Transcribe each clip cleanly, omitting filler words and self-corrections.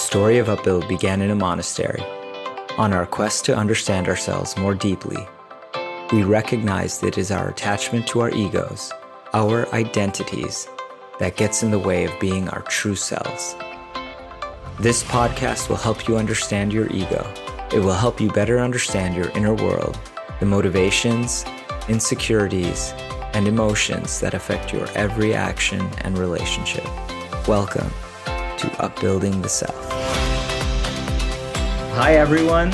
story of Upbuild began in a monastery. On our quest to understand ourselves more deeply, we recognize that it is our attachment to our egos, our identities, that gets in the way of being our true selves. This podcast will help you understand your ego. It will help you better understand your inner world, the motivations, insecurities, and emotions that affect your every action and relationship. Welcome to Upbuilding the Self. Hi, everyone.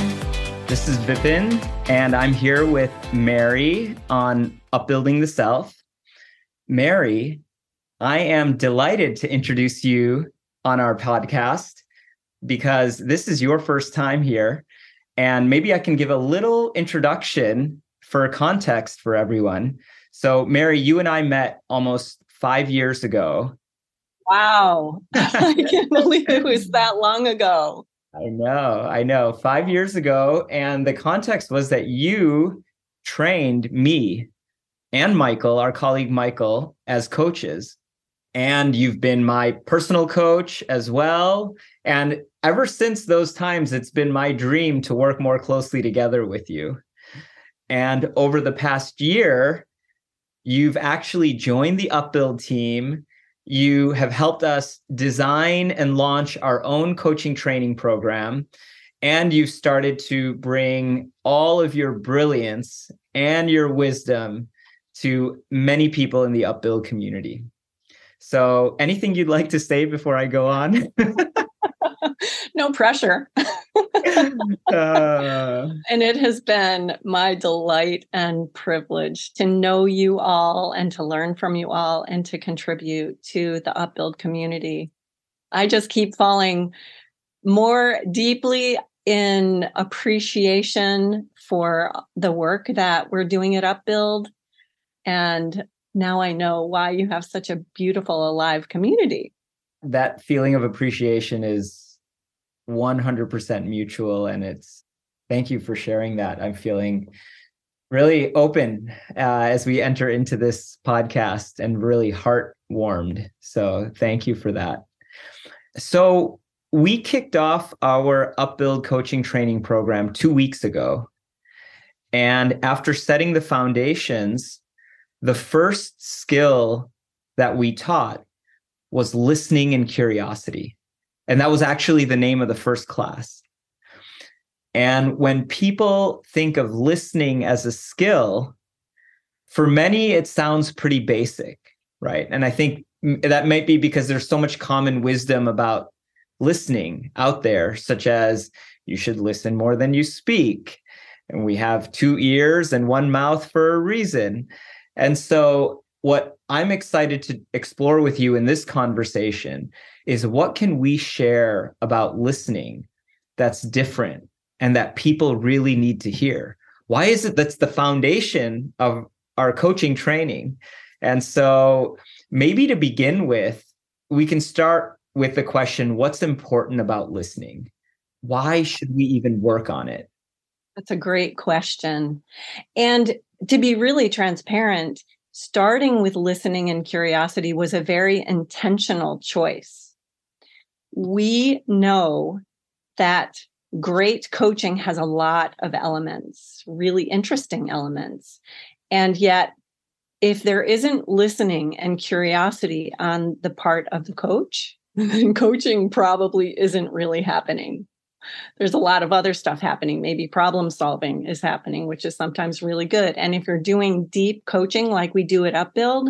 This is Vipin, and I'm here with Mary on Upbuilding the Self. Mary, I am delighted to introduce you on our podcast because this is your first time here, and maybe I can give a little introduction for context for everyone. So, Mary, you and I met almost 5 years ago. Wow. I can't believe it was that long ago. I know. 5 years ago. And the context was that you trained me and Michael, our colleague Michael, as coaches. And you've been my personal coach as well. And ever since those times, it's been my dream to work more closely together with you. And over the past year, you've actually joined the Upbuild team. You have helped us design and launch our own coaching training program, and you've started to bring all of your brilliance and your wisdom to many people in the Upbuild community. So anything you'd like to say before I go on? No pressure. And it has been my delight and privilege to know you all and to learn from you all and to contribute to the Upbuild community. I just keep falling more deeply in appreciation for the work that we're doing at Upbuild. And now I know why you have such a beautiful, alive community. That feeling of appreciation is 100% mutual. And thank you for sharing that. I'm feeling really open as we enter into this podcast and really heart warmed. So thank you for that. So we kicked off our Upbuild Coaching Training program 2 weeks ago. And after setting the foundations, the first skill that we taught was listening and curiosity. And that was actually the name of the first class. And when people think of listening as a skill, for many, it sounds pretty basic, right? And I think that might be because there's so much common wisdom about listening out there, such as you should listen more than you speak. And we have 2 ears and 1 mouth for a reason. And so what I'm excited to explore with you in this conversation is what can we share about listening that's different and that people really need to hear? Why is it that's the foundation of our coaching training? And so maybe to begin with, we can start with the question, what's important about listening? Why should we even work on it? That's a great question. And to be really transparent, starting with listening and curiosity was a very intentional choice. We know that great coaching has a lot of elements, really interesting elements. And yet, if there isn't listening and curiosity on the part of the coach, then coaching probably isn't really happening. There's a lot of other stuff happening. Maybe problem solving is happening, which is sometimes really good. And if you're doing deep coaching like we do at Upbuild,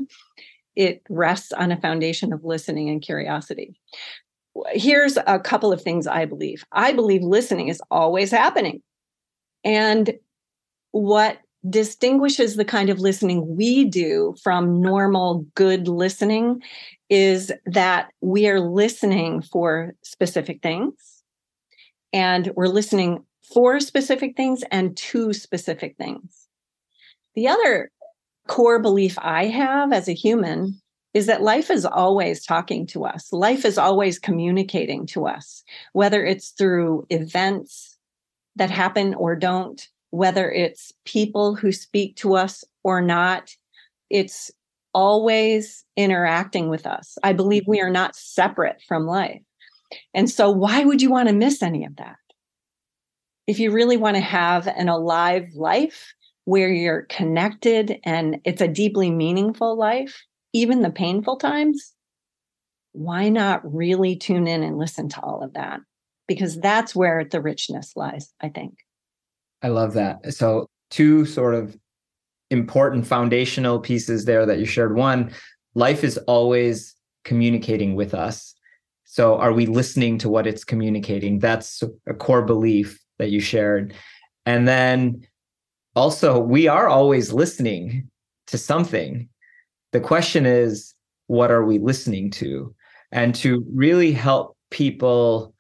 it rests on a foundation of listening and curiosity. Here's a couple of things I believe. I believe listening is always happening. And what distinguishes the kind of listening we do from normal good listening is that we are listening for specific things. And we're listening for specific things and to specific things. The other core belief I have as a human is that life is always talking to us. Life is always communicating to us, whether it's through events that happen or don't, whether it's people who speak to us or not. It's always interacting with us. I believe we are not separate from life. And so why would you want to miss any of that? If you really want to have an alive life where you're connected and it's a deeply meaningful life, even the painful times, why not really tune in and listen to all of that? Because that's where the richness lies, I think. I love that. So two sort of important foundational pieces there that you shared. One, life is always communicating with us. So are we listening to what it's communicating? That's a core belief that you shared. And then also, we are always listening to something. The question is, what are we listening to? And to really help people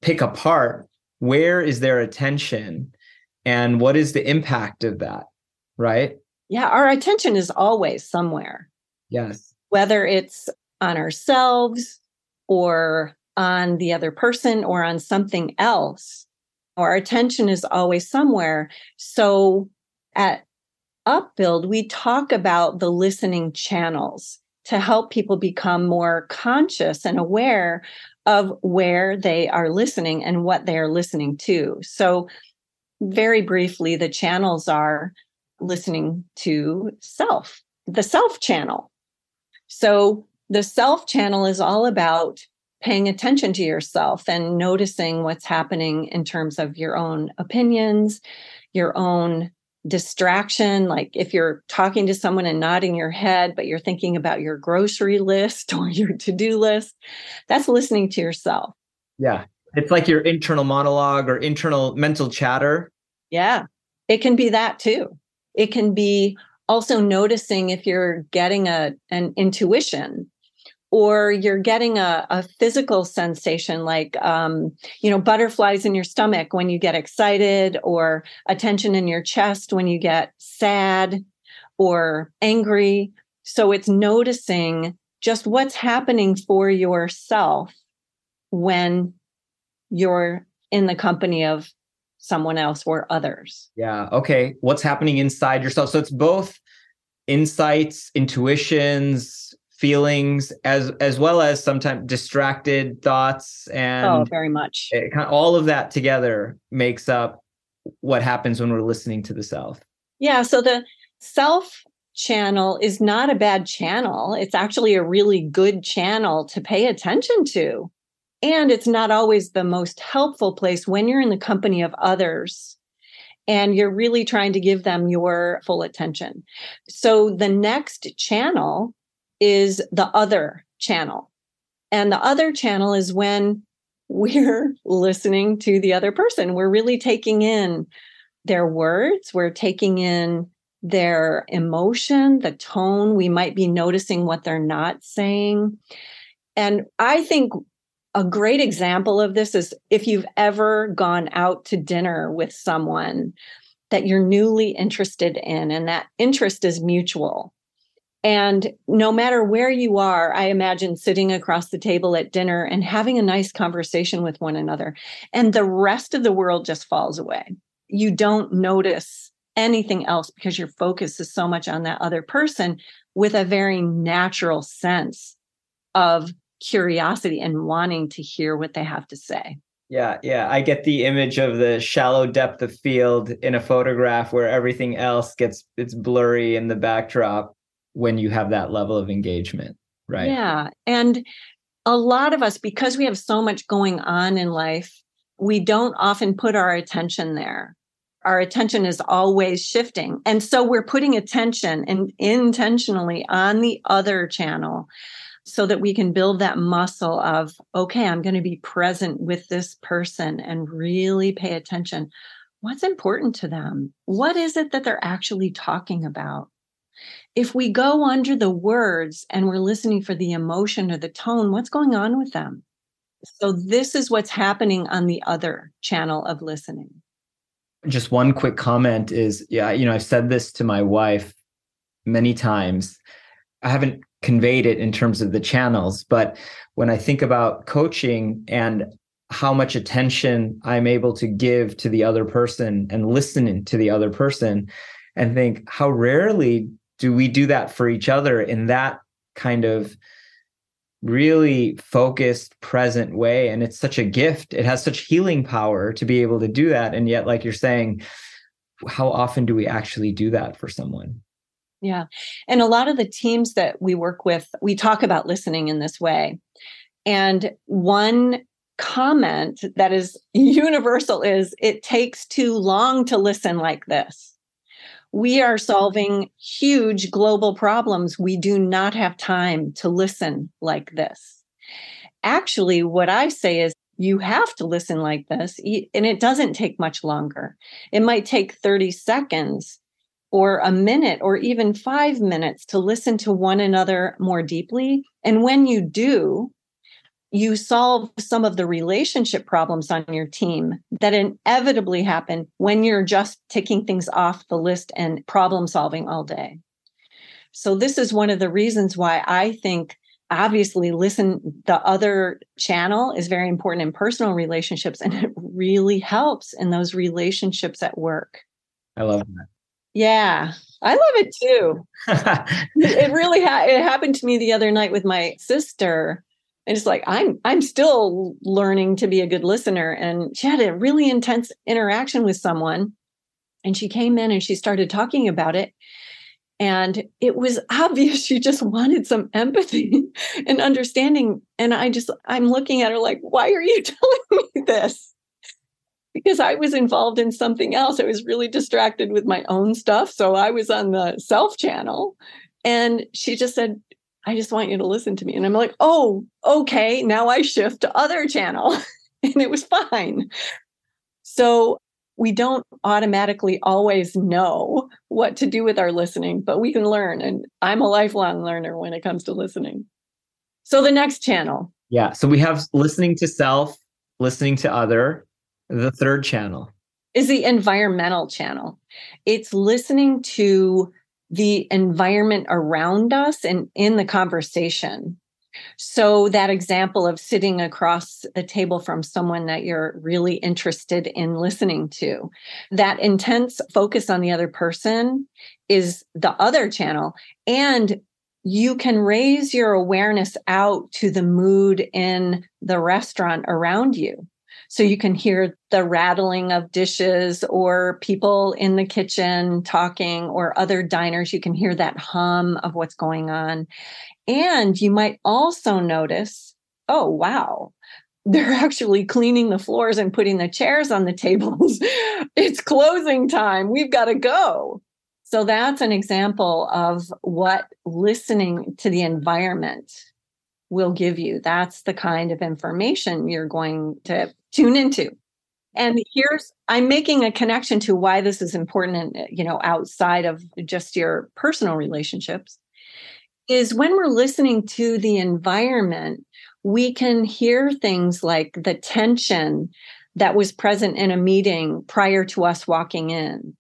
pick apart, where is their attention and what is the impact of that, right? Yeah, our attention is always somewhere. Yes. Whether it's on ourselves or on the other person or on something else, our attention is always somewhere. So at Upbuild, we talk about the listening channels to help people become more conscious and aware of where they are listening and what they are listening to. So very briefly, the channels are listening to self, the self channel. So the self channel is all about paying attention to yourself and noticing what's happening in terms of your own opinions, your own distraction. Like if you're talking to someone and nodding your head, but you're thinking about your grocery list or your to-do list, that's listening to yourself. Yeah. It's like your internal monologue or internal mental chatter. Yeah, it can be that too. It can be also noticing if you're getting an intuition or you're getting a physical sensation like, butterflies in your stomach when you get excited, or a tension in your chest when you get sad or angry. So it's noticing just what's happening for yourself when you're in the company of someone else or others. Yeah. Okay. What's happening inside yourself? So it's both insights, intuitions, feelings, as well as sometimes distracted thoughts, and very much. All of that together makes up what happens when we're listening to the self. Yeah. So the self channel is not a bad channel. It's actually a really good channel to pay attention to. And it's not always the most helpful place when you're in the company of others and you're really trying to give them your full attention. So the next channel is the other channel. And the other channel is when we're listening to the other person. We're really taking in their words. We're taking in their emotion, the tone. We might be noticing what they're not saying. And I think a great example of this is if you've ever gone out to dinner with someone that you're newly interested in, and that interest is mutual. And no matter where you are, I imagine sitting across the table at dinner and having a nice conversation with one another, and the rest of the world just falls away. You don't notice anything else because your focus is so much on that other person, with a very natural sense of curiosity and wanting to hear what they have to say. Yeah. I get the image of the shallow depth of field in a photograph where everything else it's blurry in the backdrop when you have that level of engagement, right? Yeah. And a lot of us, because we have so much going on in life, we don't often put our attention there. Our attention is always shifting. And so we're putting attention and intentionally on the other channel, so that we can build that muscle of, okay, I'm going to be present with this person and really pay attention. What's important to them? What is it that they're actually talking about? If we go under the words and we're listening for the emotion or the tone, what's going on with them? So this is what's happening on the other channel of listening. Just one quick comment is, I've said this to my wife many times. I haven't conveyed it in terms of the channels, but when I think about coaching and how much attention I'm able to give to the other person and listening to the other person, and think how rarely do we do that for each other in that kind of really focused, present way. And it's such a gift. It has such healing power to be able to do that. And yet, like you're saying, how often do we actually do that for someone? Yeah. And a lot of the teams that we work with, we talk about listening in this way. And one comment that is universal is, it takes too long to listen like this. We are solving huge global problems. We do not have time to listen like this. Actually, what I say is, you have to listen like this, and it doesn't take much longer. It might take 30 seconds or a minute or even 5 minutes to listen to one another more deeply. And when you do, you solve some of the relationship problems on your team that inevitably happen when you're just ticking things off the list and problem solving all day. So this is one of the reasons why I think, obviously, the other channel is very important in personal relationships, and it really helps in those relationships at work. I love that. Yeah, I love it too. It really it happened to me the other night with my sister. And it's like, I'm still learning to be a good listener. And she had a really intense interaction with someone. And she came in and she started talking about it. And it was obvious she just wanted some empathy and understanding. And I'm looking at her like, why are you telling me this? Because I was involved in something else. I was really distracted with my own stuff. So I was on the self channel. And she just said, I just want you to listen to me. And I'm like, oh, okay. Now I shift to other channel. And it was fine. So we don't automatically always know what to do with our listening, but we can learn. And I'm a lifelong learner when it comes to listening. So the next channel. Yeah. So we have listening to self, listening to other. The third channel is the environmental channel. It's listening to the environment around us and in the conversation. So that example of sitting across the table from someone that you're really interested in listening to, that intense focus on the other person is the other channel. And you can raise your awareness out to the mood in the restaurant around you. So you can hear the rattling of dishes or people in the kitchen talking, or other diners. You can hear that hum of what's going on. And you might also notice, oh, wow, they're actually cleaning the floors and putting the chairs on the tables. It's closing time. We've got to go. So that's an example of what listening to the environment will give you. That's the kind of information you're going to tune into. And I'm making a connection to why this is important, outside of just your personal relationships, is when we're listening to the environment, we can hear things like the tension that was present in a meeting prior to us walking in.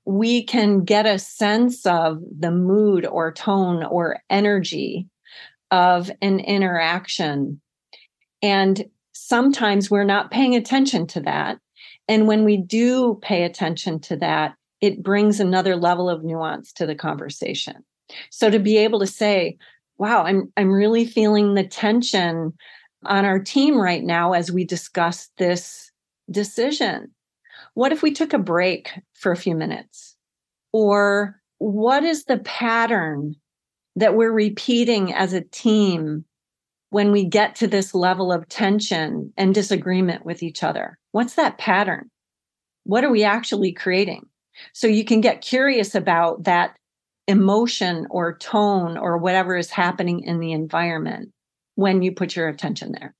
We can get a sense of the mood or tone or energy of an interaction. And sometimes we're not paying attention to that. And when we do pay attention to that, it brings another level of nuance to the conversation. So to be able to say, wow, I'm really feeling the tension on our team right now as we discuss this decision. What if we took a break for a few minutes? Or what is the pattern that we're repeating as a team when we get to this level of tension and disagreement with each other? What's that pattern? What are we actually creating? So you can get curious about that emotion or tone or whatever is happening in the environment when you put your attention there.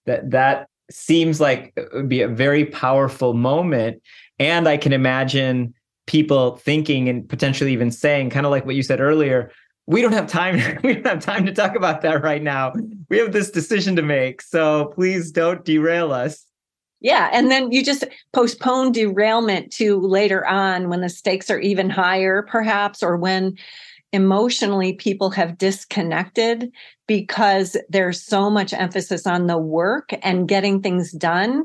That seems like it would be a very powerful moment. And I can imagine people thinking and potentially even saying, kind of like what you said earlier, we don't have time. We don't have time to talk about that right now. We have this decision to make. So please don't derail us. Yeah. And then you just postpone derailment to later on when the stakes are even higher, perhaps, or when emotionally people have disconnected because there's so much emphasis on the work and getting things done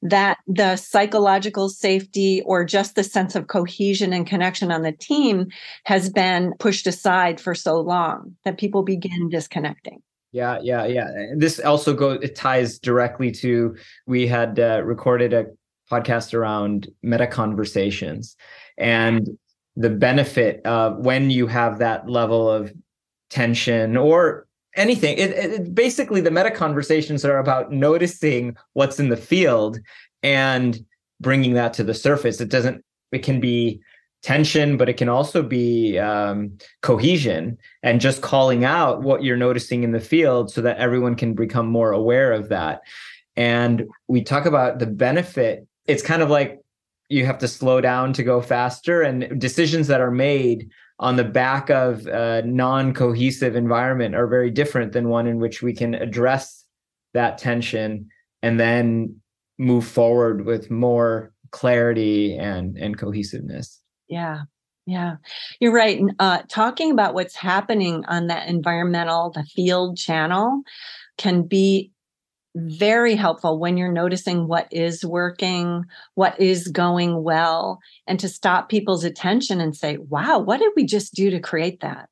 that the psychological safety or just the sense of cohesion and connection on the team has been pushed aside for so long that people begin disconnecting. Yeah, yeah, yeah. This also it ties directly to, we had recorded a podcast around meta conversations and the benefit of when you have that level of tension or anything. Basically, the meta conversations are about noticing what's in the field and bringing that to the surface. It can be tension, but it can also be cohesion, and just calling out what you're noticing in the field so that everyone can become more aware of that. And we talk about the benefit. It's kind of like you have to slow down to go faster, and decisions that are made on the back of a non-cohesive environment are very different than one in which we can address that tension and then move forward with more clarity and cohesiveness. Yeah. Yeah, you're right. Talking about what's happening on that environmental, the field channel can be very helpful when you're noticing what is working, what is going well, and to stop people's attention and say, wow, what did we just do to create that?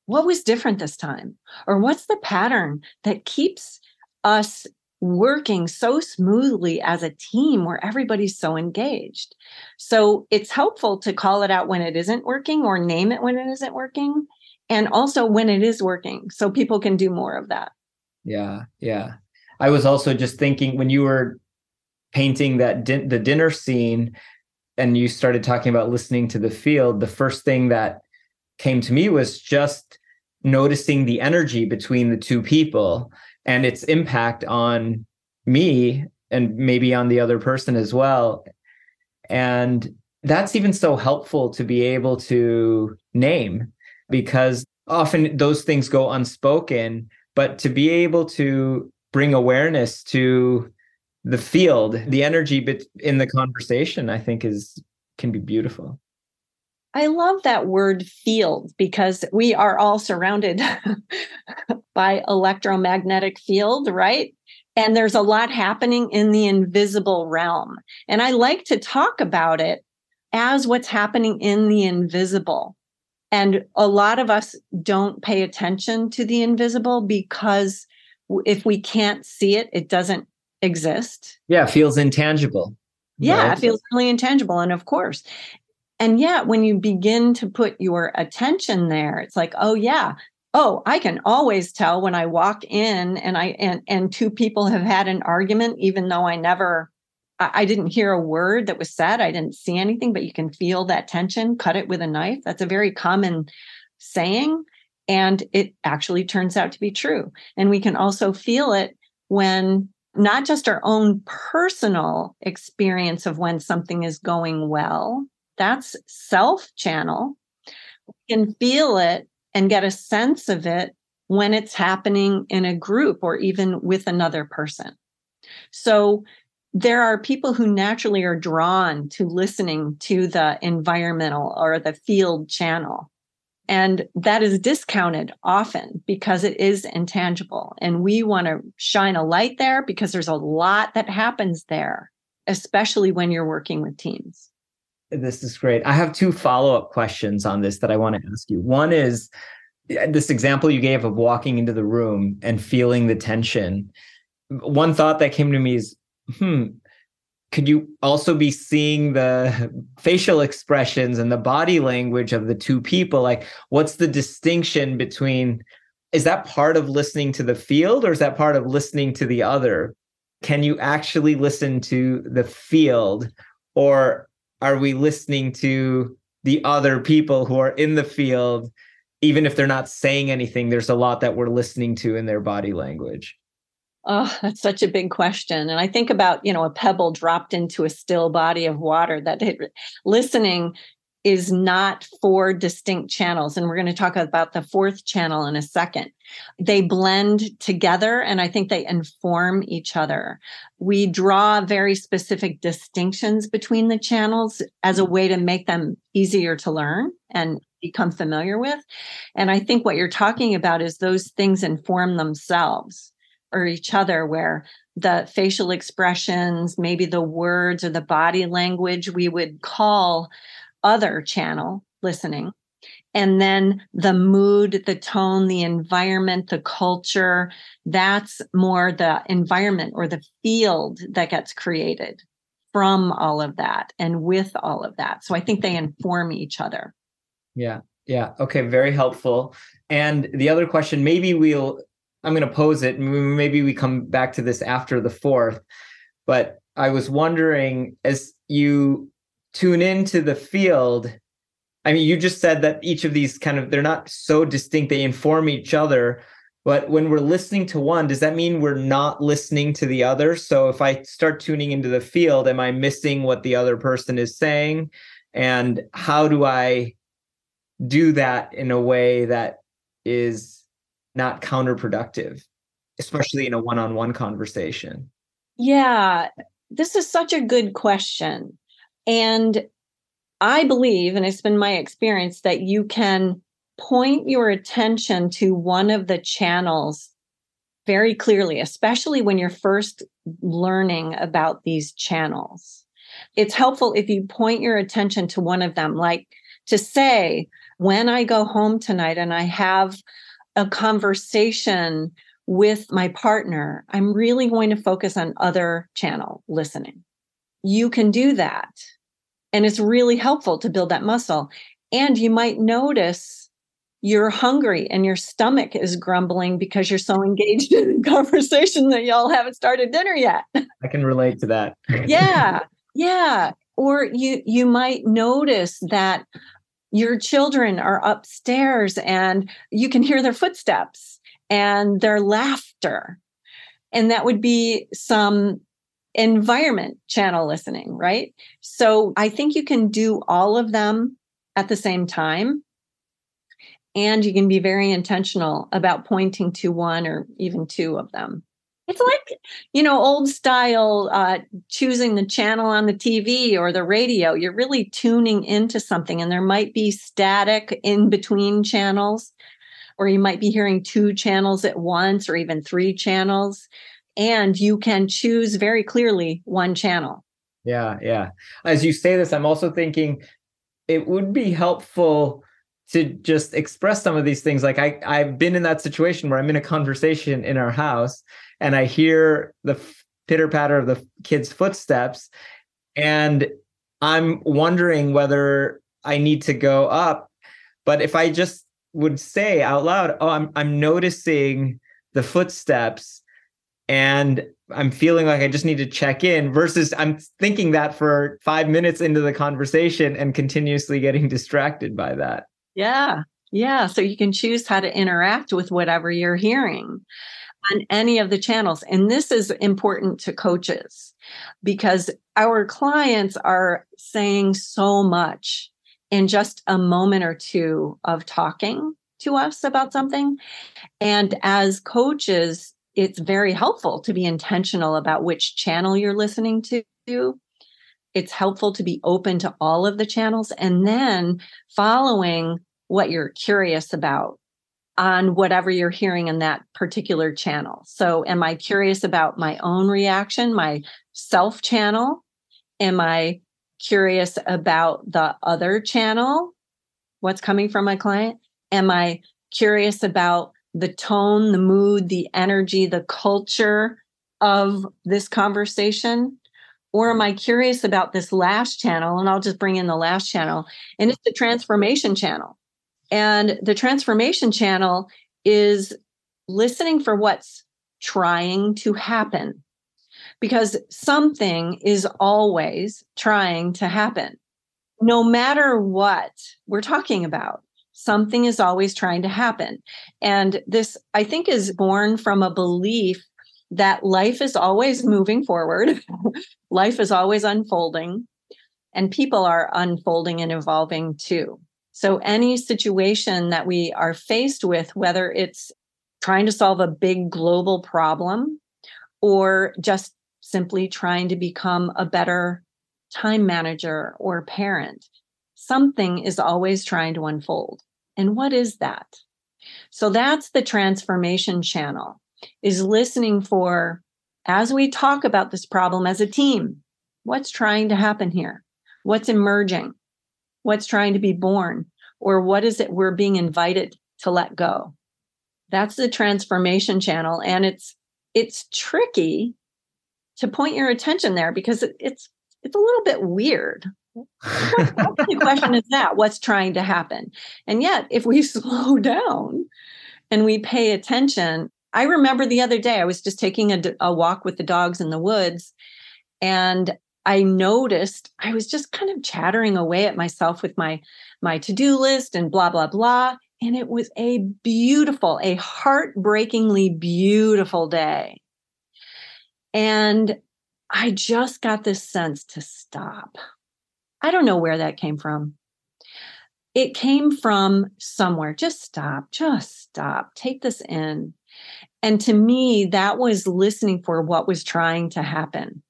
What was different this time? Or what's the pattern that keeps us working so smoothly as a team where everybody's so engaged? So it's helpful to call it out when it isn't working or name it when it isn't working, and also when it is working so people can do more of that. Yeah, yeah. I was also just thinking when you were painting the dinner scene and you started talking about listening to the field, the first thing that came to me was just noticing the energy between the two people and its impact on me and maybe on the other person as well. And that's even so helpful to be able to name, because often those things go unspoken, but to be able to bring awareness to the field, the energy in the conversation, I think can be beautiful. I love that word field because we are all surrounded by electromagnetic field, right? And there's a lot happening in the invisible realm. And I like to talk about it as what's happening in the invisible. And a lot of us don't pay attention to the invisible because if we can't see it, it doesn't exist. Yeah, it feels intangible. Yeah, Right? it feels really intangible. And of course, and yet, when you begin to put your attention there, it's like, oh yeah, oh, I can always tell when I walk in and two people have had an argument, even though I didn't hear a word that was said, I didn't see anything, but you can feel that tension. Cut it with a knife. That's a very common saying, and it actually turns out to be true. And we can also feel it when not just our own personal experience of when something is going well. That's self channel. We can feel it and get a sense of it when it's happening in a group or even with another person. So there are people who naturally are drawn to listening to the environmental or the field channel. And that is discounted often because it is intangible. And we want to shine a light there because there's a lot that happens there, especially when you're working with teams. This is great. I have two follow-up questions on this that I want to ask you. One is this example you gave of walking into the room and feeling the tension. One thought that came to me is, could you also be seeing the facial expressions and the body language of the two people? Like, what's the distinction between, is that part of listening to the field or is that part of listening to the other? Can you actually listen to the field, or are we listening to the other people who are in the field? Even if they're not saying anything, there's a lot that we're listening to in their body language. Oh, that's such a big question. And I think about, a pebble dropped into a still body of water, listening is not four distinct channels. And we're going to talk about the fourth channel in a second. They blend together, and I think they inform each other. We draw very specific distinctions between the channels as a way to make them easier to learn and become familiar with. And I think what you're talking about is those things inform themselves or each other, where the facial expressions, maybe the words or the body language we would call other channel listening. And then the mood, the tone, the environment, the culture, that's more the environment or the field that gets created from all of that and with all of that. So I think they inform each other. Yeah. Yeah. Okay. Very helpful. And the other question, I'm going to pose it. Maybe we come back to this after the fourth, but I was wondering, as you tune into the field, I mean, you just said that each of these they're not so distinct, they inform each other. But when we're listening to one, does that mean we're not listening to the other? So if I start tuning into the field, am I missing what the other person is saying? And how do I do that in a way that is not counterproductive, especially in a one-on-one conversation? Yeah, this is such a good question. And I believe, and it's been my experience, that you can point your attention to one of the channels very clearly, especially when you're first learning about these channels. It's helpful if you point your attention to one of them, like to say, when I go home tonight and I have a conversation with my partner, I'm really going to focus on other channel listening. You can do that. And it's really helpful to build that muscle. And you might notice you're hungry and your stomach is grumbling because you're so engaged in conversation that y'all haven't started dinner yet. I can relate to that. Yeah. Yeah. Or you might notice that your children are upstairs and you can hear their footsteps and their laughter. And that would be some environment channel listening, right? So I think you can do all of them at the same time. And you can be very intentional about pointing to one or even two of them. It's like, old style, choosing the channel on the TV or the radio. You're really tuning into something, and there might be static in between channels, or you might be hearing two channels at once or even three channels. And you can choose very clearly one channel. Yeah, yeah. As you say this, I'm also thinking it would be helpful to just express some of these things. Like I've been in that situation where I'm in a conversation in our house and I hear the pitter patter of the kids' footsteps, and I'm wondering whether I need to go up. But if I just would say out loud, "Oh, I'm noticing the footsteps, and I'm feeling like I just need to check in," versus I'm thinking that for 5 minutes into the conversation and continuously getting distracted by that. Yeah. Yeah. So you can choose how to interact with whatever you're hearing on any of the channels. And this is important to coaches because our clients are saying so much in just a moment or two of talking to us about something. And as coaches, it's very helpful to be intentional about which channel you're listening to. It's helpful to be open to all of the channels and then following what you're curious about on whatever you're hearing in that particular channel. So am I curious about my own reaction, my self channel? Am I curious about the other channel? What's coming from my client? Am I curious about the tone, the mood, the energy, the culture of this conversation? Or am I curious about this last channel? And I'll just bring in the last channel. And it's the transformation channel. And the transformation channel is listening for what's trying to happen, because something is always trying to happen. No matter what we're talking about, something is always trying to happen. And this, I think, is born from a belief that life is always moving forward. Life is always unfolding, and people are unfolding and evolving too. So any situation that we are faced with, whether it's trying to solve a big global problem or just simply trying to become a better time manager or parent, something is always trying to unfold. And what is that? So that's the transformation channel, is listening for, as we talk about this problem as a team, what's trying to happen here? What's emerging? What's trying to be born? or what is it we're being invited to let go? That's the transformation channel. And it's tricky to point your attention there because it's a little bit weird. The question is that what's trying to happen? And yet, if we slow down and we pay attention, I remember the other day, I was just taking a walk with the dogs in the woods, and I noticed I was just kind of chattering away at myself with my to-do list and blah, blah, blah. And it was a heartbreakingly beautiful day. And I just got this sense to stop. I don't know where that came from. It came from somewhere. Just stop, take this in. And to me, that was listening for what was trying to happen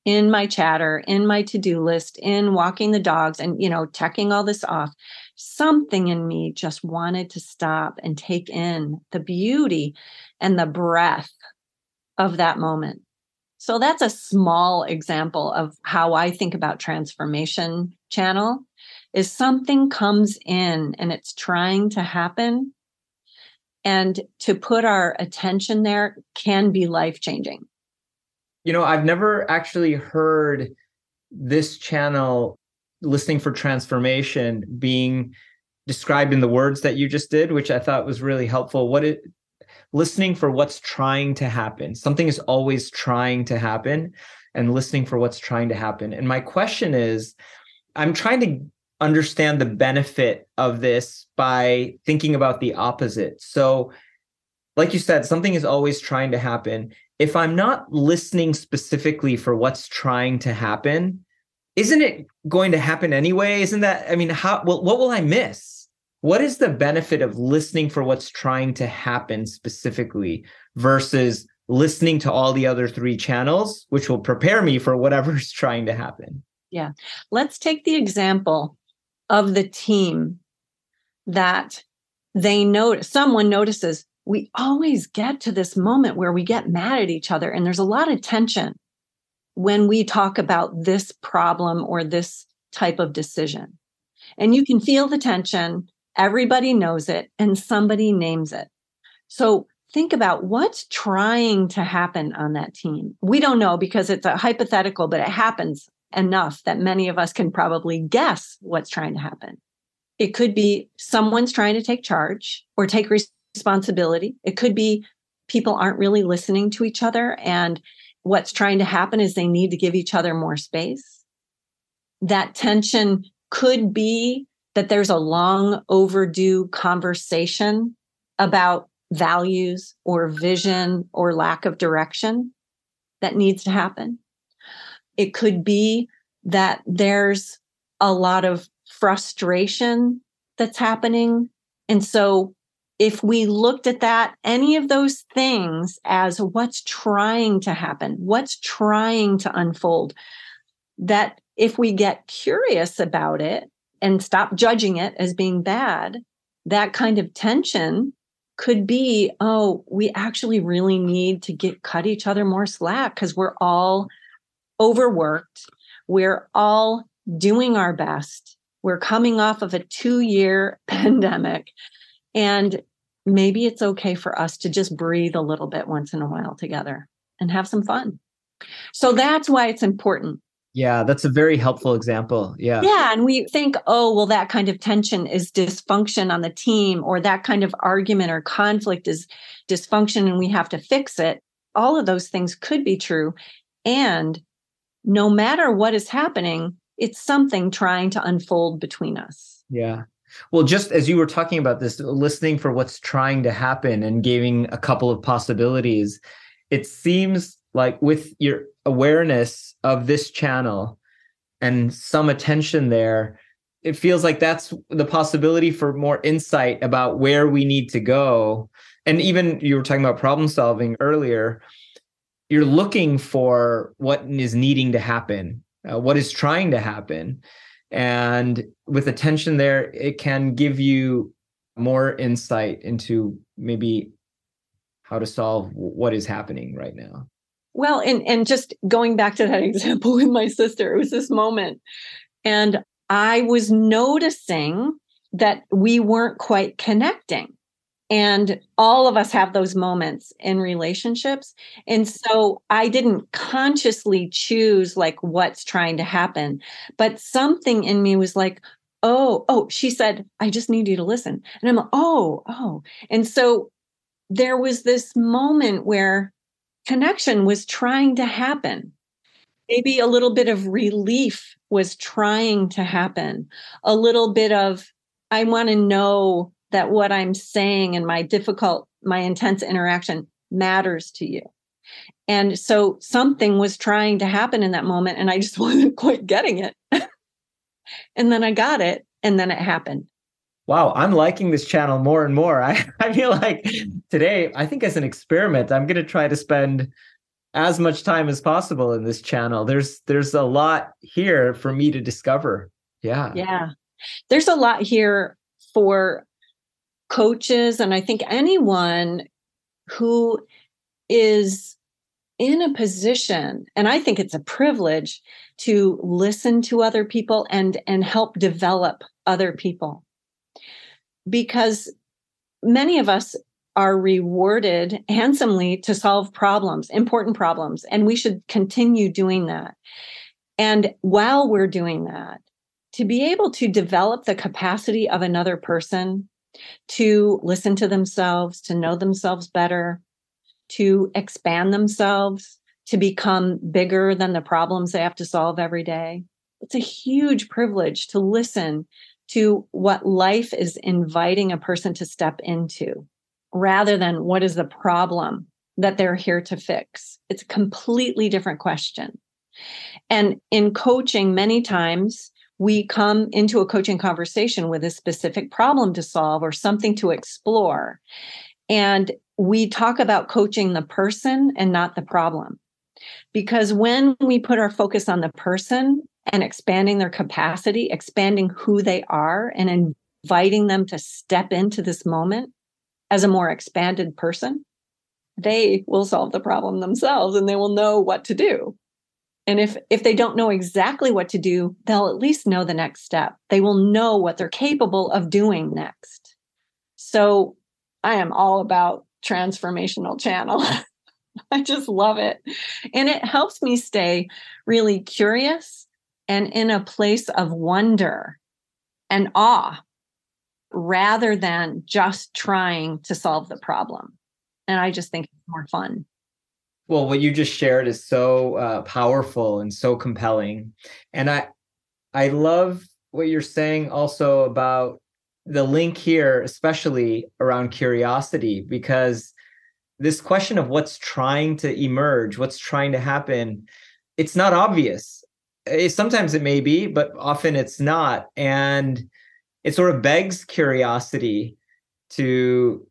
in my chatter, in my to-do list, in walking the dogs and, checking all this off. Something in me just wanted to stop and take in the beauty and the breath of that moment. So that's a small example of how I think about transformation channel is something comes in and it's trying to happen. And to put our attention there can be life-changing. I've never actually heard this channel, listening for transformation, being described in the words that you just did, which I thought was really helpful. Listening for what's trying to happen. Something is always trying to happen, and listening for what's trying to happen. And my question is, I'm trying to understand the benefit of this by thinking about the opposite. So, like you said, something is always trying to happen. If I'm not listening specifically for what's trying to happen, isn't it going to happen anyway? What will I miss? What is the benefit of listening for what's trying to happen specifically versus listening to all the other three channels, which will prepare me for whatever's trying to happen? Yeah. Let's take the example of the team that someone notices we always get to this moment where we get mad at each other. And there's a lot of tension when we talk about this problem or this type of decision. And you can feel the tension. Everybody knows it and somebody names it. So think about what's trying to happen on that team. We don't know because it's a hypothetical, but it happens enough that many of us can probably guess what's trying to happen. It could be someone's trying to take charge or take responsibility. It could be people aren't really listening to each other, and what's trying to happen is they need to give each other more space. That tension could be that there's a long overdue conversation about values or vision or lack of direction that needs to happen. It could be that there's a lot of frustration that's happening. And so if we looked at that, any of those things as what's trying to happen, what's trying to unfold, that if we get curious about it and stop judging it as being bad, that kind of tension could be, we actually really need to cut each other more slack because we're all overworked. We're all doing our best. We're coming off of a 2-year pandemic. And maybe it's okay for us to just breathe a little bit once in a while together and have some fun. So that's why it's important. Yeah, that's a very helpful example. Yeah. Yeah. And we think, that kind of tension is dysfunction on the team, or that kind of argument or conflict is dysfunction and we have to fix it. All of those things could be true. And no matter what is happening, it's something trying to unfold between us. Yeah. Well, just as you were talking about this, listening for what's trying to happen and giving a couple of possibilities, it seems like with your awareness of this channel and some attention there, it feels like that's the possibility for more insight about where we need to go. And even you were talking about problem solving earlier. You're looking for what is needing to happen, what is trying to happen. And with attention there, it can give you more insight into maybe how to solve what is happening right now. Well, and just going back to that example with my sister, it was this moment. And I was noticing that we weren't quite connecting. And all of us have those moments in relationships. And so I didn't consciously choose like what's trying to happen, but something in me was like, oh, she said, I just need you to listen. And I'm like, oh. And so there was this moment where connection was trying to happen. Maybe a little bit of relief was trying to happen. A little bit of, I want to know that what I'm saying in my intense interaction matters to you. And so something was trying to happen in that moment, and I just wasn't quite getting it. And then I got it, and then it happened. Wow, I'm liking this channel more and more. I feel like today, I think as an experiment, I'm going to try to spend as much time as possible in this channel. There's a lot here for me to discover. Yeah. Yeah. There's a lot here for coaches, and I think anyone who is in a position, and I think it's a privilege to listen to other people and help develop other people. Because many of us are rewarded handsomely to solve problems, important problems, and we should continue doing that. And while we're doing that, to be able to develop the capacity of another person to listen to themselves, to know themselves better, to expand themselves, to become bigger than the problems they have to solve every day. It's a huge privilege to listen to what life is inviting a person to step into, rather than what is the problem that they're here to fix. It's a completely different question. And in coaching, many times we come into a coaching conversation with a specific problem to solve or something to explore. And we talk about coaching the person and not the problem. Because when we put our focus on the person and expanding their capacity, expanding who they are, and inviting them to step into this moment as a more expanded person, they will solve the problem themselves and they will know what to do. And if they don't know exactly what to do, they'll at least know the next step. They will know what they're capable of doing next. So I am all about transformational channel. I just love it. And it helps me stay really curious and in a place of wonder and awe, rather than just trying to solve the problem. And I just think it's more fun. Well, what you just shared is so powerful and so compelling. And I love what you're saying also about the link here, especially around curiosity, because this question of what's trying to emerge, what's trying to happen, it's not obvious. Sometimes it may be, but often it's not. And it sort of begs curiosity to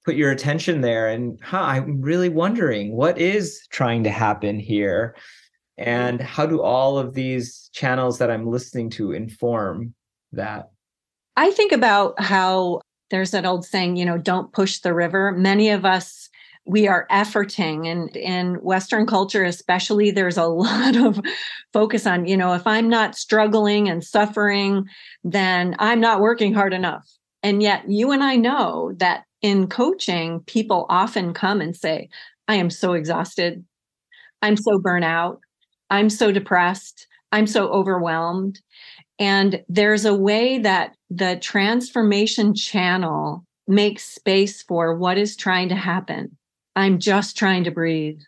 put your attention there. And I'm really wondering what is trying to happen here, and how do all of these channels that I'm listening to inform that? I think about how there's that old saying, don't push the river. Many of us, we are efforting, and in Western culture especially, there's a lot of focus on, if I'm not struggling and suffering, then I'm not working hard enough. And yet you and I know that in coaching, people often come and say, I am so exhausted. I'm so burnt out. I'm so depressed. I'm so overwhelmed. And there's a way that the transformation channel makes space for what is trying to happen. I'm just trying to breathe.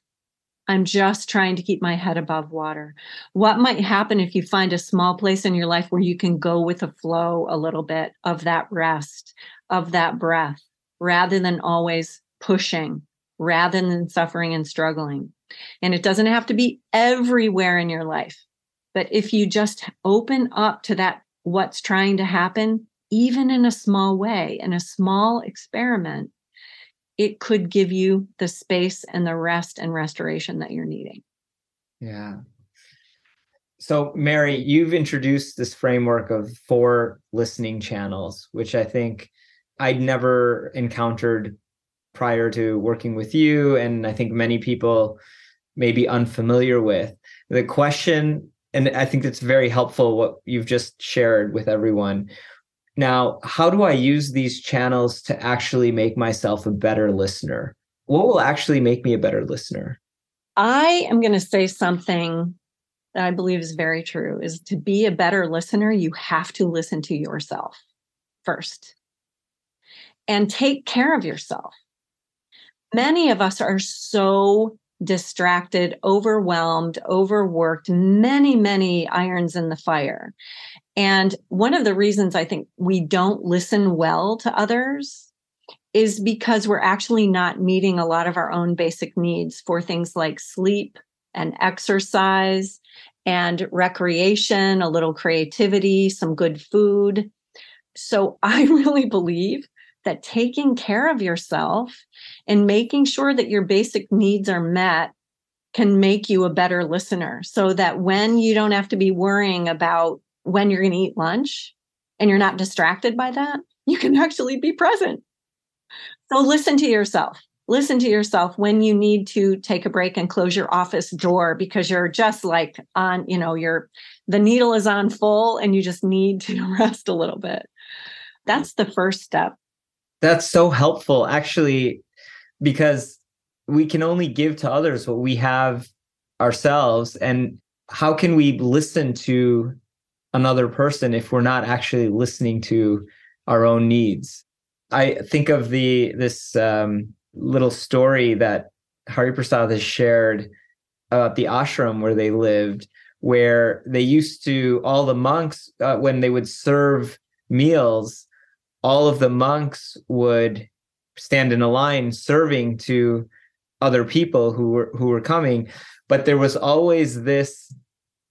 I'm just trying to keep my head above water. What might happen if you find a small place in your life where you can go with the flow a little bit of that rest, of that breath, rather than always pushing, rather than suffering and struggling? And it doesn't have to be everywhere in your life. But if you just open up to that, what's trying to happen, even in a small way, in a small experiment, it could give you the space and the rest and restoration that you're needing. Yeah. So, Mary, you've introduced this framework of 4 listening channels, which I think I'd never encountered prior to working with you. And I think many people may be unfamiliar with the question. And I think it's very helpful what you've just shared with everyone. Now, how do I use these channels to actually make myself a better listener? What will actually make me a better listener? I am going to say something that I believe is very true, is to be a better listener, you have to listen to yourself first and take care of yourself. Many of us are so distracted, overwhelmed, overworked, many, many irons in the fire. And one of the reasons I think we don't listen well to others is because we're actually not meeting a lot of our own basic needs for things like sleep and exercise and recreation, a little creativity, some good food. So I really believe that taking care of yourself and making sure that your basic needs are met can make you a better listener, so that when you don't have to be worrying about when you're going to eat lunch and you're not distracted by that, you can actually be present. So listen to yourself. Listen to yourself when you need to take a break and close your office door because you're just like on, the needle is on full and you just need to rest a little bit. That's the first step. That's so helpful, actually, because we can only give to others what we have ourselves. And how can we listen to another person if we're not actually listening to our own needs? I think of this little story that Hari Prasad has shared about the ashram where they lived, where they used to, all the monks, when they would serve meals, all of the monks would stand in a line serving to other people who were coming. But there was always this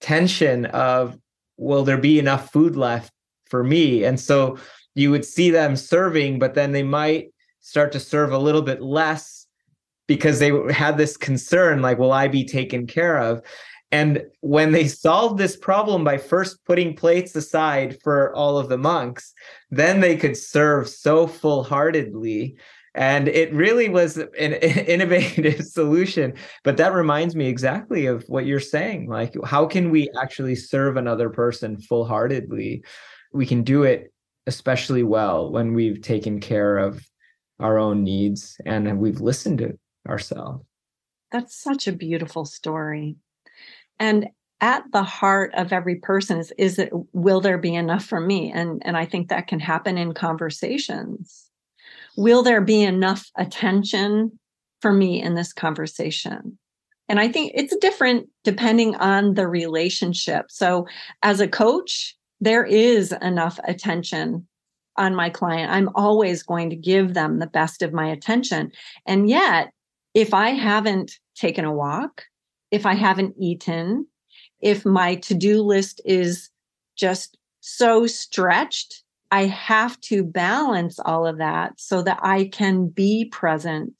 tension of, will there be enough food left for me? And so you would see them serving, but then they might start to serve a little bit less because they had this concern, like, will I be taken care of? And when they solved this problem by first putting plates aside for all of the monks, then they could serve so full-heartedly. And it really was an innovative solution. But that reminds me exactly of what you're saying. Like, how can we actually serve another person full-heartedly? We can do it especially well when we've taken care of our own needs and we've listened to ourselves. That's such a beautiful story. And at the heart of every person is it, will there be enough for me? And I think that can happen in conversations. Will there be enough attention for me in this conversation? And I think it's different depending on the relationship. So as a coach, there is enough attention on my client. I'm always going to give them the best of my attention. And yet, if I haven't taken a walk, if I haven't eaten, if my to-do list is just so stretched, I have to balance all of that so that I can be present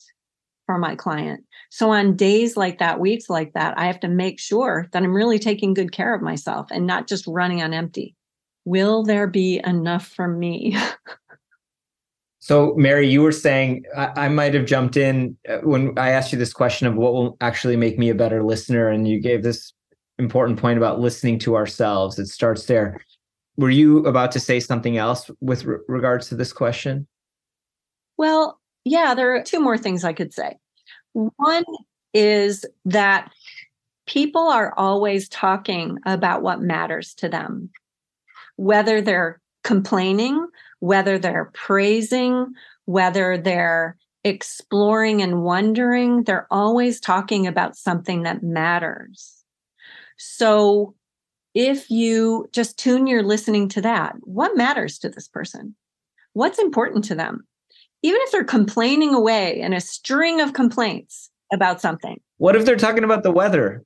for my client. So on days like that, weeks like that, I have to make sure that I'm really taking good care of myself and not just running on empty. Will there be enough for me? So, Mary, you were saying, I might have jumped in when I asked you this question of what will actually make me a better listener. And you gave this important point about listening to ourselves. It starts there. Were you about to say something else with regards to this question? Well, yeah, there are two more things I could say. One is that people are always talking about what matters to them, whether they're complaining, whether they're praising, whether they're exploring and wondering, they're always talking about something that matters. So if you just tune your listening to that, what matters to this person? What's important to them? Even if they're complaining away in a string of complaints about something. What if they're talking about the weather?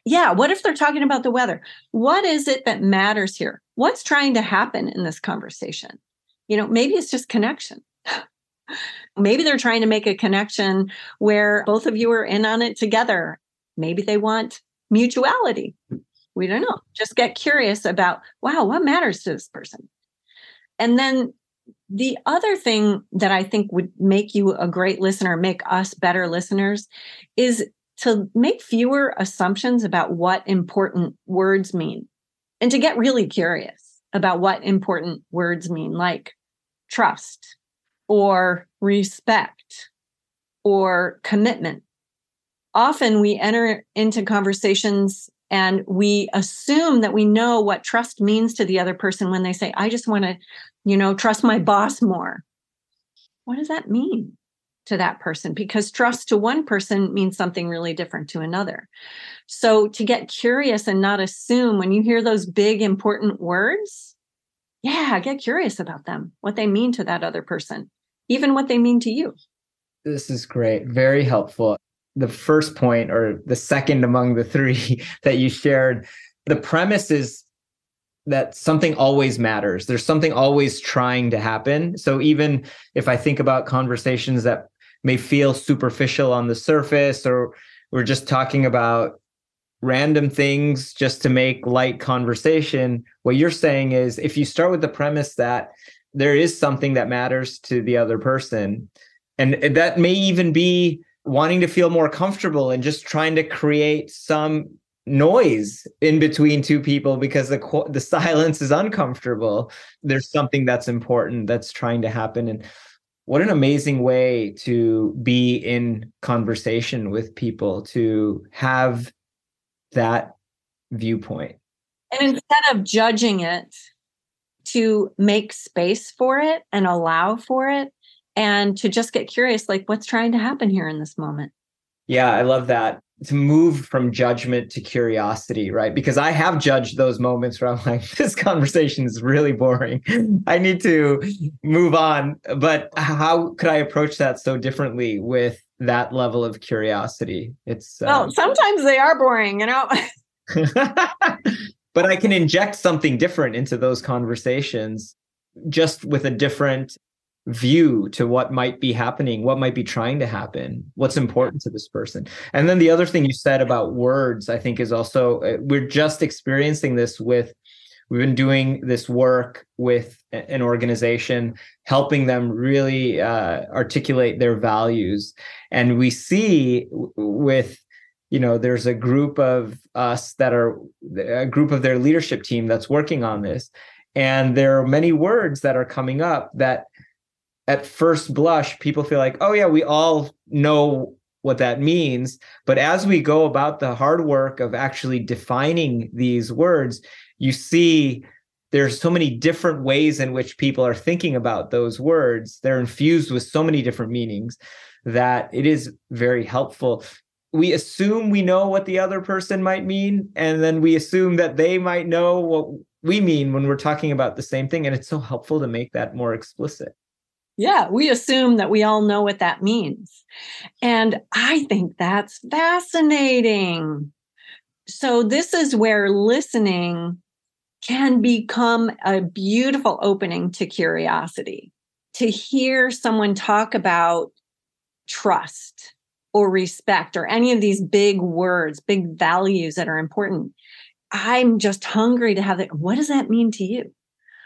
Yeah, what if they're talking about the weather? What is it that matters here? What's trying to happen in this conversation? Maybe it's just connection. Maybe they're trying to make a connection where both of you are in on it together. Maybe they want mutuality. We don't know. Just get curious about, wow, what matters to this person? And then the other thing that I think would make you a great listener, make us better listeners, is to make fewer assumptions about what important words mean and to get really curious. about what important words mean, like trust or respect or commitment. Often we enter into conversations and we assume that we know what trust means to the other person when they say, I just want to, trust my boss more. What does that mean to that person? Because trust to one person means something really different to another. So to get curious and not assume when you hear those big, important words, get curious about them, what they mean to that other person, even what they mean to you. This is great. Very helpful. The first point, or the second among the three that you shared, the premise is that something always matters. There's something always trying to happen. So even if I think about conversations that may feel superficial on the surface, or we're just talking about random things just to make light conversation, what you're saying is if you start with the premise that there is something that matters to the other person, and that may even be wanting to feel more comfortable and just trying to create some noise in between two people because the silence is uncomfortable. There's something that's important that's trying to happen. And what an amazing way to be in conversation with people, to have that viewpoint. And instead of judging it, to make space for it and allow for it, and to just get curious, like what's trying to happen here in this moment. Yeah, I love that. To move from judgment to curiosity, right? Because I have judged those moments where I'm like, this conversation is really boring. I need to move on. But how could I approach that so differently with that level of curiosity? It's well, sometimes they are boring, But I can inject something different into those conversations, just with a different view to what might be happening, what might be trying to happen, what's important to this person. And then the other thing you said about words, I think is also, we're just experiencing this we've been doing this work with an organization, helping them really articulate their values. And we see with, there's a group of us that are a group of their leadership team that's working on this. And there are many words that are coming up that at first blush, people feel like, oh yeah, we all know what that means. But as we go about the hard work of actually defining these words, you see there's so many different ways in which people are thinking about those words. They're infused with so many different meanings that it is very helpful. We assume we know what the other person might mean, and then we assume that they might know what we mean when we're talking about the same thing. And it's so helpful to make that more explicit. Yeah, we assume that we all know what that means. And I think that's fascinating. So this is where listening can become a beautiful opening to curiosity. To hear someone talk about trust or respect or any of these big words, big values that are important. I'm just hungry to have that. What does that mean to you?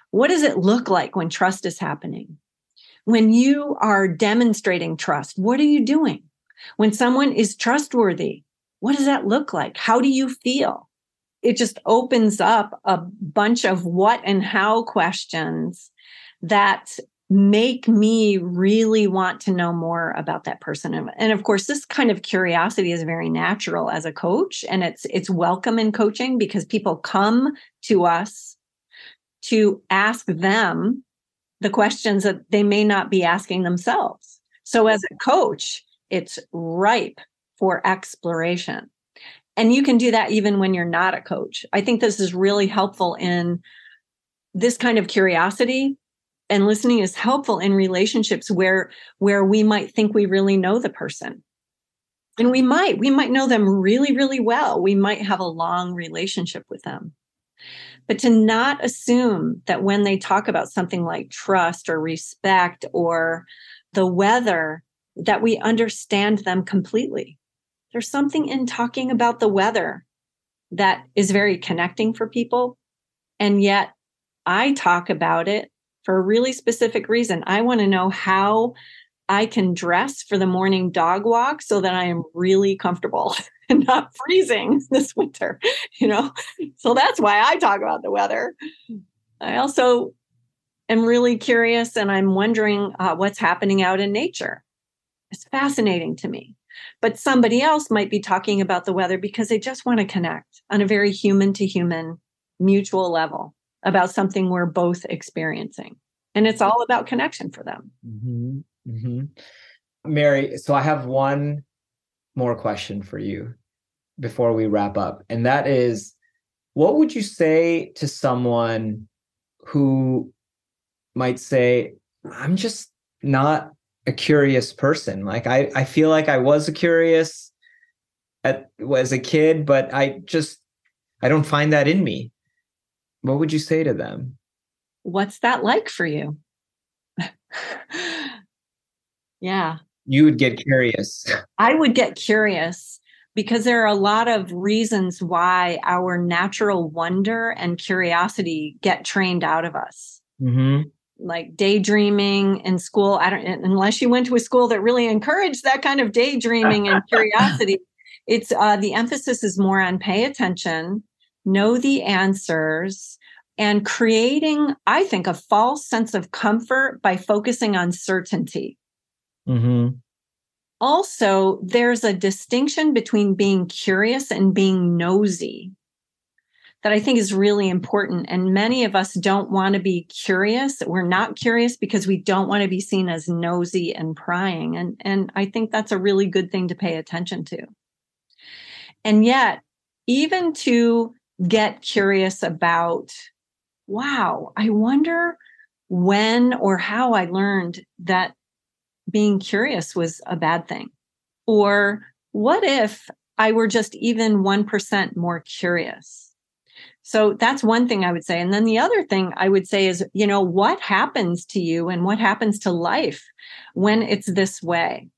What does it look like when trust is happening? When you are demonstrating trust, what are you doing? When someone is trustworthy, what does that look like? How do you feel? It just opens up a bunch of what and how questions that make me really want to know more about that person. And of course, this kind of curiosity is very natural as a coach, and it's welcome in coaching because people come to us to ask them the questions that they may not be asking themselves. So as a coach, it's ripe for exploration. And you can do that even when you're not a coach. I think this is really helpful in this kind of curiosity, and listening is helpful in relationships where we might think we really know the person. And we might know them really, really well. We might have a long relationship with them. But to not assume that when they talk about something like trust or respect or the weather, that we understand them completely. There's something in talking about the weather that is very connecting for people. And yet I talk about it for a really specific reason. I want to know how I can dress for the morning dog walk so that I am really comfortable and not freezing this winter, So that's why I talk about the weather. I also am really curious, and I'm wondering what's happening out in nature. It's fascinating to me. But somebody else might be talking about the weather because they just want to connect on a very human to human, mutual level about something we're both experiencing. And it's all about connection for them. Mm-hmm. Mm-hmm. Mary, so I have one more question for you before we wrap up. And that is, what would you say to someone who might say, I'm just not a curious person? Like, I feel like I was curious as a kid, but I don't find that in me. What would you say to them? What's that like for you? Yeah. You would get curious. I would get curious because there are a lot of reasons why our natural wonder and curiosity get trained out of us. Mm-hmm. Like daydreaming in school. Unless you went to a school that really encouraged that kind of daydreaming and curiosity. It's the emphasis is more on pay attention, know the answers, and creating, I think, a false sense of comfort by focusing on certainty. Mm-hmm. Also, there's a distinction between being curious and being nosy that I think is really important. And many of us don't want to be curious. We're not curious because we don't want to be seen as nosy and prying. And I think that's a really good thing to pay attention to. And yet, even to get curious about, wow, I wonder when or how I learned that being curious was a bad thing. Or what if I were just even 1% more curious? So that's one thing I would say. And then the other thing I would say is, what happens to you and what happens to life when it's this way,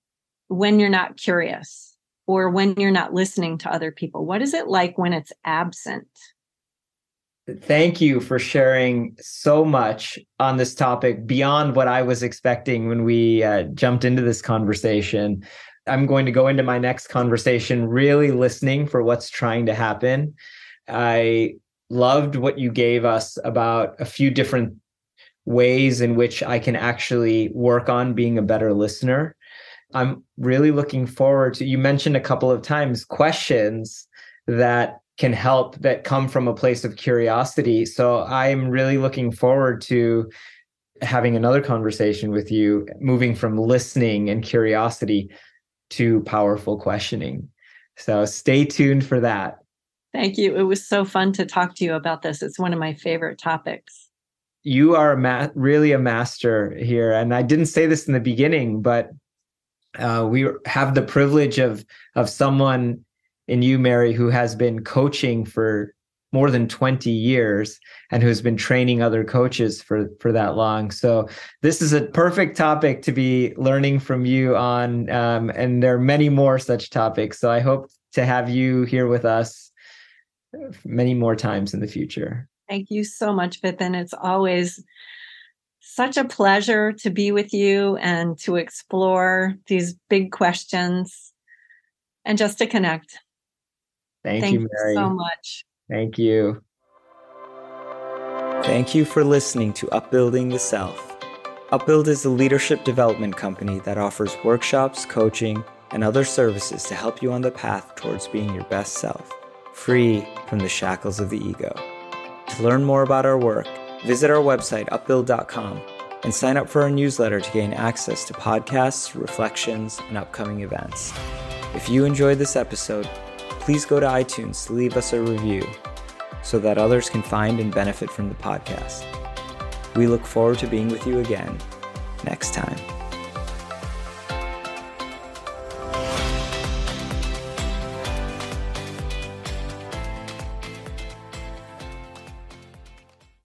when you're not curious or when you're not listening to other people? What is it like when it's absent? Thank you for sharing so much on this topic beyond what I was expecting when we jumped into this conversation. I'm going to go into my next conversation really listening for what's trying to happen. I loved what you gave us about a few different ways in which I can actually work on being a better listener. I'm really looking forward to, you mentioned a couple of times, questions that can help that come from a place of curiosity. So I'm really looking forward to having another conversation with you, moving from listening and curiosity to powerful questioning. So stay tuned for that. Thank you. It was so fun to talk to you about this. It's one of my favorite topics. You are really a master here. And I didn't say this in the beginning, but we have the privilege of someone in you, Mary, who has been coaching for more than 20 years and who's been training other coaches for that long. So this is a perfect topic to be learning from you on. And there are many more such topics. So I hope to have you here with us many more times in the future. Thank you so much, Vipin. It's always such a pleasure to be with you and to explore these big questions and just to connect. Thank you, Mary. So much. Thank you. Thank you for listening to Upbuilding the Self. Upbuild is a leadership development company that offers workshops, coaching, and other services to help you on the path towards being your best self, free from the shackles of the ego. To learn more about our work, visit our website, upbuild.com, and sign up for our newsletter to gain access to podcasts, reflections, and upcoming events. If you enjoyed this episode, please go to iTunes to leave us a review so that others can find and benefit from the podcast. We look forward to being with you again next time.